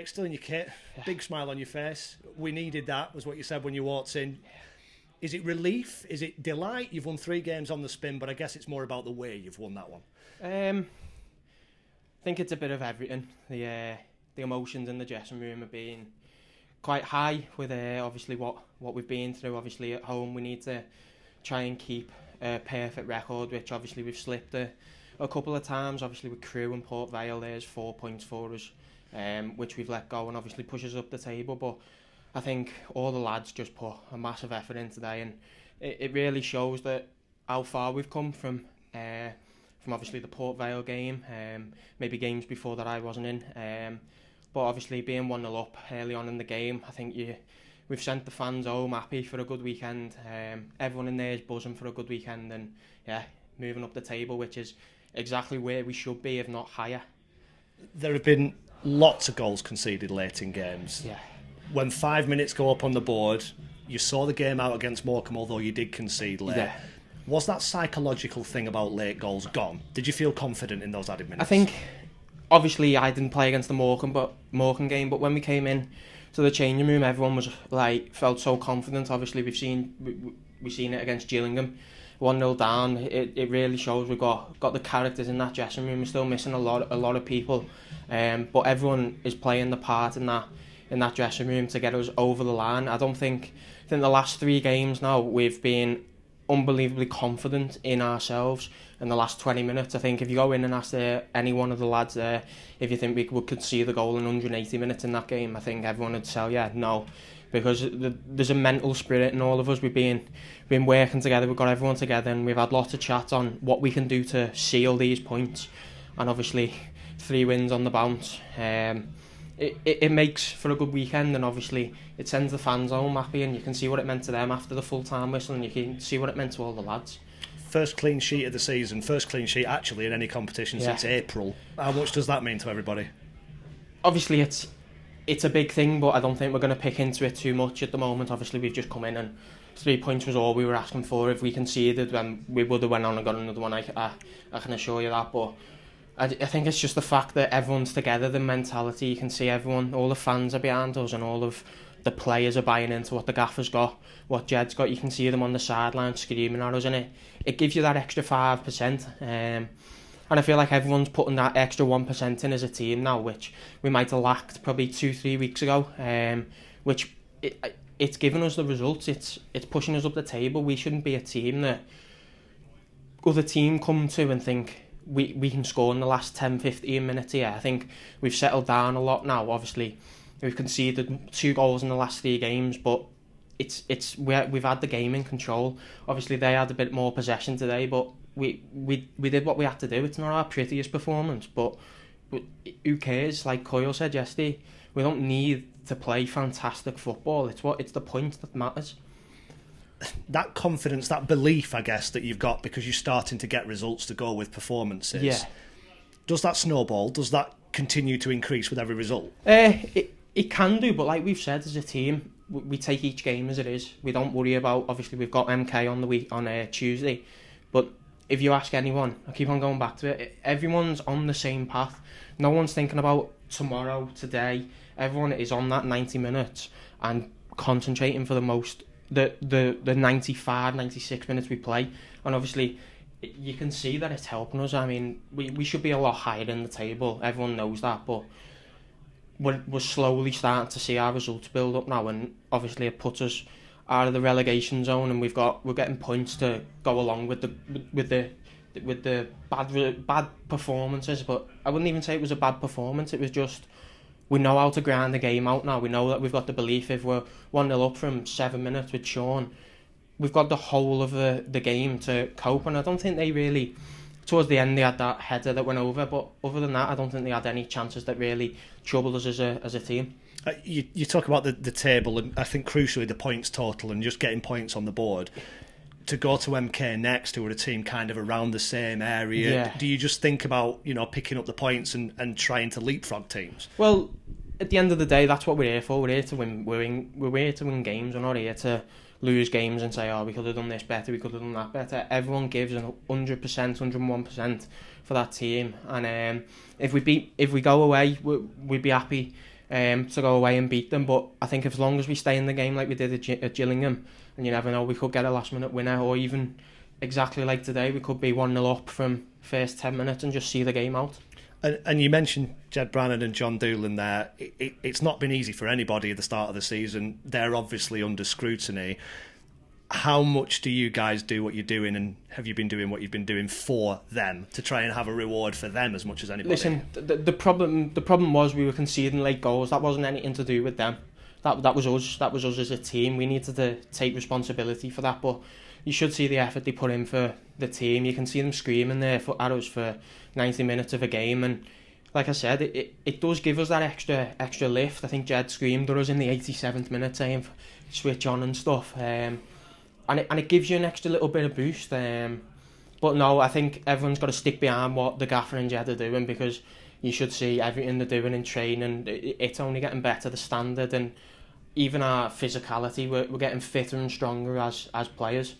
Still in your kit, big smile on your face. We needed that, was what you said when you walked in. Is it relief? Is it delight? You've won 3 games on the spin, but I guess it's more about the way you've won that one. I think it's a bit of everything. The emotions in the dressing room have been quite high with obviously what we've been through. Obviously at home we need to try and keep a perfect record, which obviously we've slipped a couple of times. Obviously with Crewe and Port Vale, there's 4 points for us. Which we've let go and obviously pushes up the table, but I think all the lads just put a massive effort in today, and it really shows that how far we've come from obviously the Port Vale game, maybe games before that I wasn't in, but obviously being 1-0 up early on in the game, I think we've sent the fans home happy for a good weekend. Everyone in there is buzzing for a good weekend, and moving up the table, which is exactly where we should be, if not higher. There have been lots of goals conceded late in games. Yeah. When 5 minutes go up on the board, you saw the game out against Morecambe, although you did concede late. Yeah. Was that psychological thing about late goals gone? Did you feel confident in those added minutes? I think, obviously, I didn't play against the Morecambe game, but when we came in to the changing room, everyone was felt so confident. Obviously, we've seen it against Gillingham. 1-0 down, it really shows we've got the characters in that dressing room. We're still missing a lot of people, but everyone is playing the part in that dressing room to get us over the line. I think the last 3 games now we've been unbelievably confident in ourselves. In the last 20 minutes, I think if you go in and ask any one of the lads there if you think we could see the goal in 180 minutes in that game, I think everyone would say no. Because there's a mental spirit in all of us. We've been working together, we've got everyone together, and we've had lots of chats on what we can do to seal these points. And obviously 3 wins on the bounce, it makes for a good weekend, and obviously it sends the fans home happy, and you can see what it meant to them after the full-time whistle, and you can see what it meant to all the lads. First clean sheet of the season, first clean sheet actually in any competition since April. How much does that mean to everybody? Obviously it's a big thing, but I don't think we're going to pick into it too much at the moment. Obviously, we've just come in and 3 points was all we were asking for. If we conceded, then we would have went on and got another one. I can assure you that. But I think it's just the fact that everyone's together, the mentality. You can see everyone, all the fans are behind us, and all of the players are buying into what the gaffer's got, what Jed's got. You can see them on the sideline screaming at us, and it gives you that extra 5%. And I feel like everyone's putting that extra 1% in as a team now, which we might have lacked probably 2-3 weeks ago. Which it's given us the results. It's pushing us up the table. We shouldn't be a team that other team come to and think we can score in the last 10-15 minutes here. I think we've settled down a lot now. Obviously, we've conceded 2 goals in the last 3 games, but we've had the game in control. Obviously, they had a bit more possession today, but we did what we had to do. It's not our prettiest performance, but who cares? Like Coyle said yesterday, we don't need to play fantastic football. It's the point that matters. That confidence, that belief, I guess, that you've got because you're starting to get results to go with performances. Yeah. Does that snowball? Does that continue to increase with every result? It can do, but like we've said, as a team, we take each game as it is. We don't worry about. Obviously, we've got MK on Tuesday, but if you ask anyone, I keep on going back to it, everyone's on the same path. No one's thinking about tomorrow, today. Everyone is on that 90 minutes and concentrating for the 95, 96 minutes we play. And obviously, you can see that it's helping us. I mean, we should be a lot higher in the table. Everyone knows that, but we're slowly starting to see our results build up now, and obviously it puts us out of the relegation zone, and we're getting points to go along with the bad performances. But I wouldn't even say it was a bad performance. It was just we know how to grind the game out now. We know that we've got the belief. If we're 1-0 up from 7 minutes with Sean, we've got the whole of the game to cope. And I don't think they really, towards the end, they had that header that went over. But other than that, I don't think they had any chances that really troubled us as a team. You talk about the table, and I think crucially the points total and just getting points on the board. To go to MK next, who are a team kind of around the same area, do you just think about picking up the points and trying to leapfrog teams? Well, at the end of the day, that's what we're here for. We're here to win. We're here to win games. We're not here to lose games and say, we could have done this better, we could have done that better. Everyone gives 100%, 101% for that team, and if we go away, we'd be happy to go away and beat them. But I think as long as we stay in the game like we did at Gillingham, and you never know, we could get a last minute winner, or even exactly like today, we could be 1-0 up from first 10 minutes and just see the game out. And you mentioned Jed Brannan and John Doolan there. It's not been easy for anybody at the start of the season. They're obviously under scrutiny. How much do you guys do what you're doing, and have you been doing what you've been doing for them to try and have a reward for them as much as anybody? Listen, the problem was we were conceding late goals. That wasn't anything to do with them. That was us. That was us as a team. We needed to take responsibility for that. But you should see the effort they put in for the team. You can see them screaming there at us for 90 minutes of a game, and like I said, it does give us that extra lift. I think Jed screamed at us in the 87th minute saying switch on and stuff, and it gives you an extra little bit of boost. But no, I think everyone's got to stick behind what the gaffer and Jed are doing, because you should see everything they're doing in training. It's only getting better, the standard, and even our physicality. We're getting fitter and stronger as players.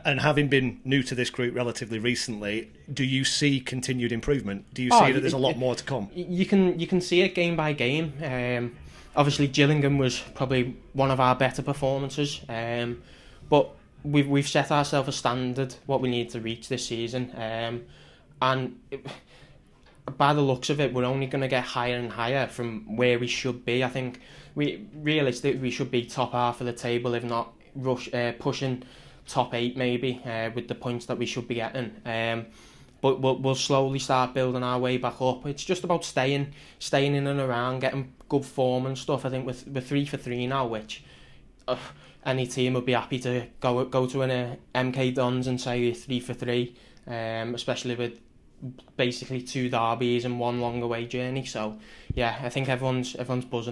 And having been new to this group relatively recently, do you see continued improvement? Do you see that there's a lot more to come? You can see it game by game. Obviously, Gillingham was probably one of our better performances, but we've set ourselves a standard what we need to reach this season, and by the looks of it, we're only going to get higher and higher from where we should be. I think realistically we should be top half of the table, if not pushing top 8 maybe, with the points that we should be getting. But we'll slowly start building our way back up. It's just about staying in and around, getting good form and stuff. I think we're 3 for 3 now, which any team would be happy to go to an MK Dons and say you're 3 for 3, especially with basically 2 derbies and 1 long away journey. So yeah, I think everyone's buzzing.